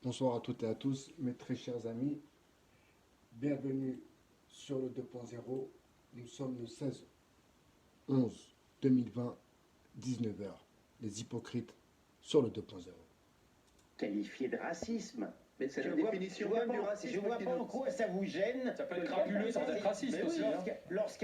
Bonsoir à toutes et à tous, mes très chers amis. Bienvenue sur le 2.0. Nous sommes le 16/11/2020, 19 heures. Les hypocrites sur le 2.0. Qualifié de racisme. Mais c'est Je la vois- définition je vois même du pas- racisme. Je vois qui pas nous- en quoi ça vous gêne. Ça peut être crapuleux sans être raciste Mais oui, aussi,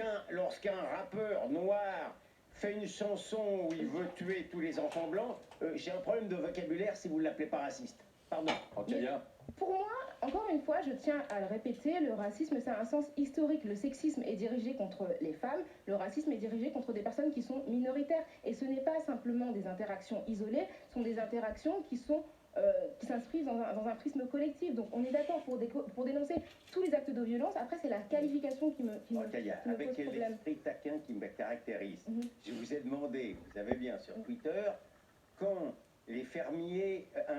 hein. lorsqu'un rappeur noir fait une chanson où il veut tuer tous les enfants blancs, j'ai un problème de vocabulaire si vous ne l'appelez pas raciste. Pardon. Antilia, Pour moi, encore une fois, je tiens à le répéter, le racisme, ça a un sens historique. Le sexisme est dirigé contre les femmes, le racisme est dirigé contre des personnes qui sont minoritaires. Et ce n'est pas simplement des interactions isolées, ce sont des interactions qui s'inscrivent dans un prisme collectif. Donc on est d'accord pour dénoncer tous les actes de violence. Après, c'est la qualification qui me Kaya, qui me avec pose problème. l'esprit taquin qui me caractérise, Mhm. je vous ai demandé, vous savez bien, sur Twitter, quand un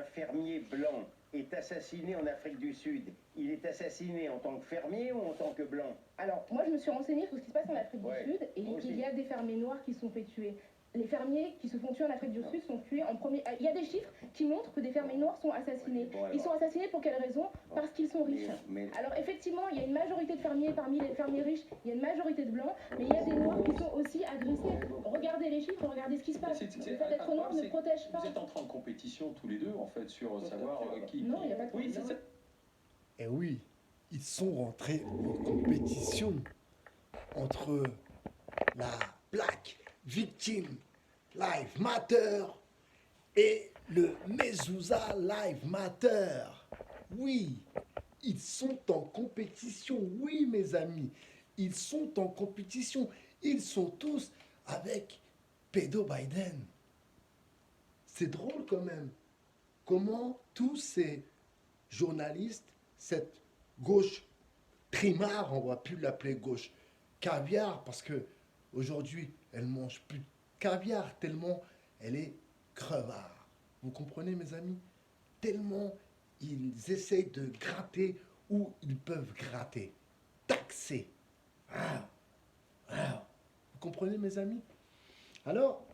fermier blanc est assassiné en Afrique du Sud, il est assassiné en tant que fermier ou en tant que blanc? Alors, moi, je me suis renseignée sur ce qui se passe en Afrique Ouais, du Sud et moi aussi. il y a des fermiers noirs qui se sont fait tuer. Les fermiers qui se font tuer en Afrique du Sud sont tués en premier. Il y a des chiffres qui montrent que des fermiers noirs sont assassinés. Bon, alors. Ils sont assassinés pour quelle raison? Parce qu'ils sont riches. Mais Alors, effectivement, il y a une majorité de fermiers parmi les fermiers riches, il y a une majorité de blancs, mais il y a des noirs qui sont aussi agressés. Regardez les chiffres, regardez ce qui se passe. Le fait d'être noir ne protège pas. vous êtes en train de compétition tous les deux, en fait, sur savoir qui... Non, il n'y a pas de Oui, c'est ça. Et oui, ils sont rentrés en compétition entre la Black Victim Live Matter et le Mezouza Live Matter. Oui, ils sont en compétition. Oui, mes amis, ils sont en compétition. Ils sont tous avec Pédo Biden. C'est drôle quand même. Comment tous ces journalistes, cette gauche trimard, on ne va plus l'appeler gauche caviar, parce que aujourd'hui elle mange plus de caviar tellement elle est crevard. Vous comprenez, mes amis? Tellement ils essayent de gratter où ils peuvent gratter, taxer. Vous comprenez, mes amis? Alors,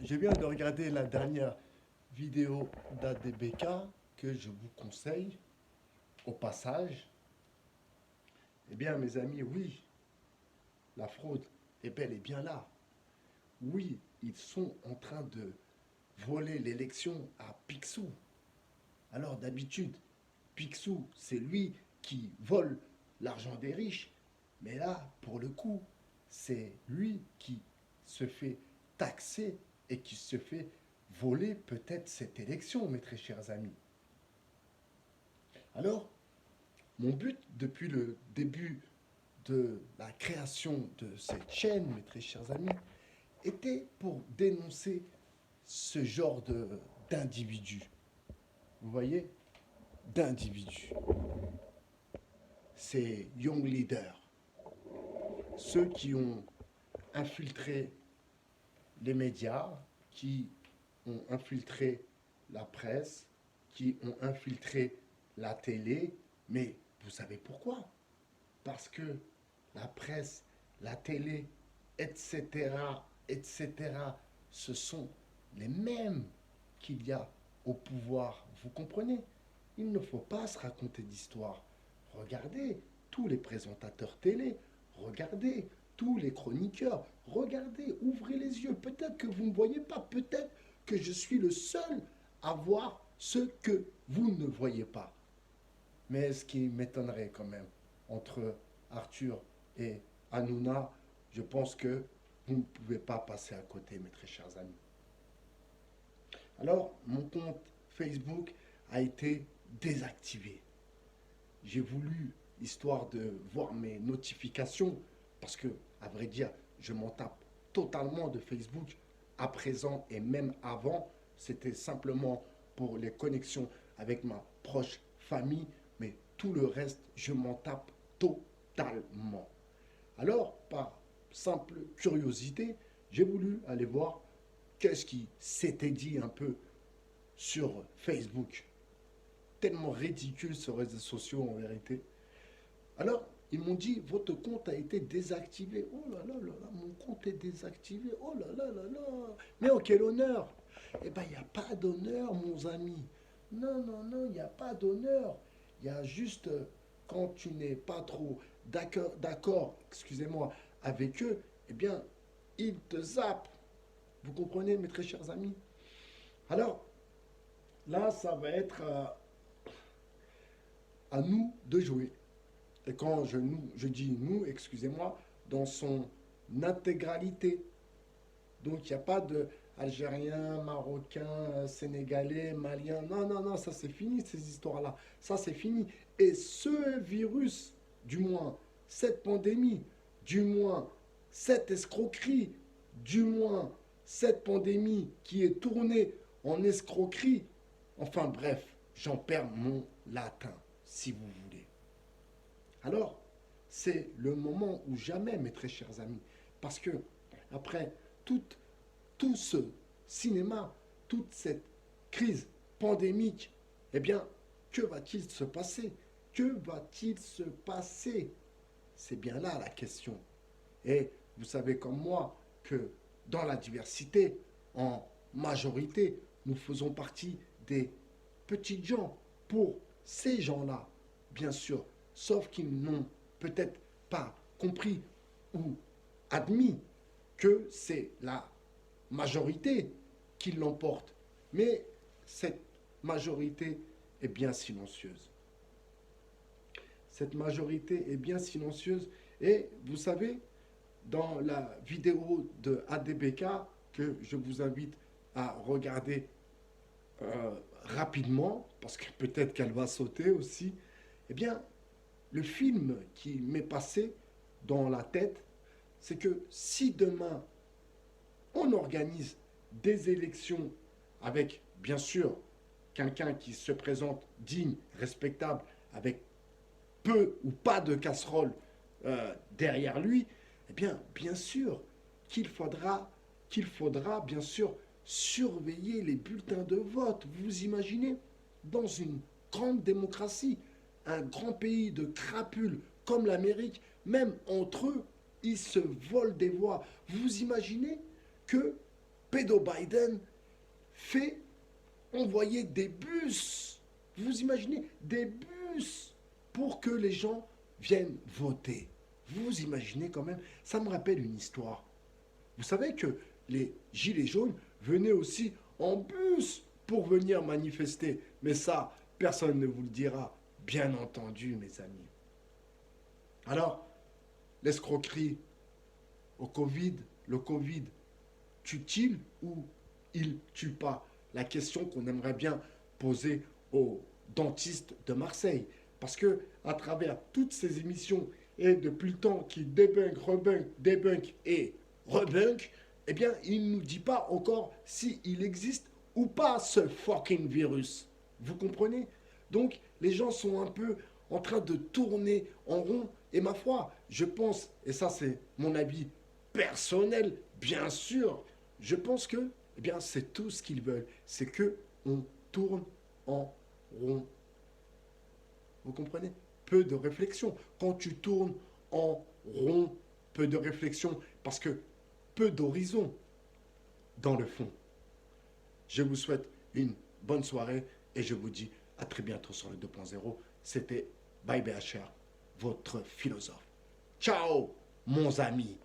je viens de regarder la dernière vidéo d'ADBK que je vous conseille au passage. Eh bien, mes amis, oui, la fraude est bel et bien là. Oui, ils sont en train de voler l'élection à Picsou. Alors, d'habitude, Picsou, c'est lui qui vole l'argent des riches. Mais là, pour le coup, c'est lui qui se fait taxer et qui se fait voler peut-être cette élection, mes très chers amis. Alors, mon but depuis le début de la création de cette chaîne, mes très chers amis, était pour dénoncer ce genre d'individus. Vous voyez? D'individus. Ces young leaders. Ceux qui ont infiltré les médias, qui ont infiltré la presse, qui ont infiltré la télé. Mais vous savez pourquoi? Parce que la presse, la télé, etc., ce sont les mêmes qu'il y a au pouvoir. Vous comprenez? Il ne faut pas se raconter d'histoire. Regardez tous les présentateurs télé, regardez tous les chroniqueurs, regardez, ouvrez les yeux. Peut-être que vous ne voyez pas, peut-être que je suis le seul à voir ce que vous ne voyez pas. Mais ce qui m'étonnerait quand même, entre Arthur et Hanouna, je pense que vous ne pouvez pas passer à côté, mes très chers amis. Alors, mon compte Facebook a été désactivé. J'ai voulu, histoire de voir mes notifications, parce que, à vrai dire, je m'en tape totalement de Facebook, à présent et même avant, c'était simplement pour les connexions avec ma proche famille, mais tout le reste, je m'en tape totalement. Alors, par simple curiosité, j'ai voulu aller voir qu'est-ce qui s'était dit un peu sur Facebook. Tellement ridicule ces réseaux sociaux en vérité. Alors, ils m'ont dit, votre compte a été désactivé. Oh là là là là, mon compte est désactivé. Oh là là là là. Mais en quel honneur? Eh bien, il n'y a pas d'honneur, mon ami. Non, non, non, il n'y a pas d'honneur. Il y a juste, quand tu n'es pas trop d'accord, excusez-moi, avec eux, eh bien, ils te zappent. Vous comprenez, mes très chers amis? Alors, là, ça va être à nous de jouer. Et quand je dis nous, excusez-moi, dans son intégralité. Donc, il n'y a pas de Algérien, Marocain, Sénégalais, Malien. Non, non, non, ça c'est fini, ces histoires-là. Ça c'est fini. Et ce virus, du moins, cette pandémie, du moins, cette escroquerie, du moins, cette pandémie qui est tournée en escroquerie, enfin bref, j'en perds mon latin, si vous voulez. Alors, c'est le moment ou jamais, mes très chers amis, parce que après tout ce cinéma, toute cette crise pandémique, eh bien, que va-t-il se passer? Que va-t-il se passer? C'est bien là la question. Et vous savez comme moi que dans la diversité, en majorité, nous faisons partie des petites gens. Pour ces gens-là, bien sûr, sauf qu'ils n'ont peut-être pas compris ou admis que c'est la majorité qui l'emporte. Mais cette majorité est bien silencieuse. Cette majorité est bien silencieuse. Et vous savez, dans la vidéo de ADBK, que je vous invite à regarder rapidement, parce que peut-être qu'elle va sauter aussi, eh bien, le film qui m'est passé dans la tête, c'est que si demain on organise des élections avec, bien sûr, quelqu'un qui se présente digne, respectable, avec peu ou pas de casserole derrière lui, eh bien sûr qu'il faudra, bien sûr, surveiller les bulletins de vote. Vous imaginez, dans une grande démocratie, un grand pays de crapules comme l'Amérique, même entre eux, ils se volent des voix. Vous imaginez que Pedro Biden fait envoyer des bus, vous imaginez, des bus pour que les gens viennent voter. Vous imaginez quand même, ça me rappelle une histoire. Vous savez que les Gilets jaunes venaient aussi en bus pour venir manifester. Mais ça, personne ne vous le dira, bien entendu, mes amis. Alors, l'escroquerie au Covid, le Covid tue-t-il ou il tue pas? La question qu'on aimerait bien poser aux dentistes de Marseille. Parce que à travers toutes ces émissions et depuis le temps qu'il débunk et rebunk, eh bien, il ne nous dit pas encore s'il existe ou pas ce fucking virus. Vous comprenez? Donc, les gens sont un peu en train de tourner en rond. Et ma foi, je pense, et ça c'est mon avis personnel, bien sûr, je pense que, eh bien, c'est tout ce qu'ils veulent. C'est que on tourne en rond. Vous comprenez? Peu de réflexion. Quand tu tournes en rond, peu de réflexion, parce que peu d'horizon dans le fond. Je vous souhaite une bonne soirée et je vous dis à très bientôt sur le 2.0. C'était Bye BHR, votre philosophe. Ciao, mon ami.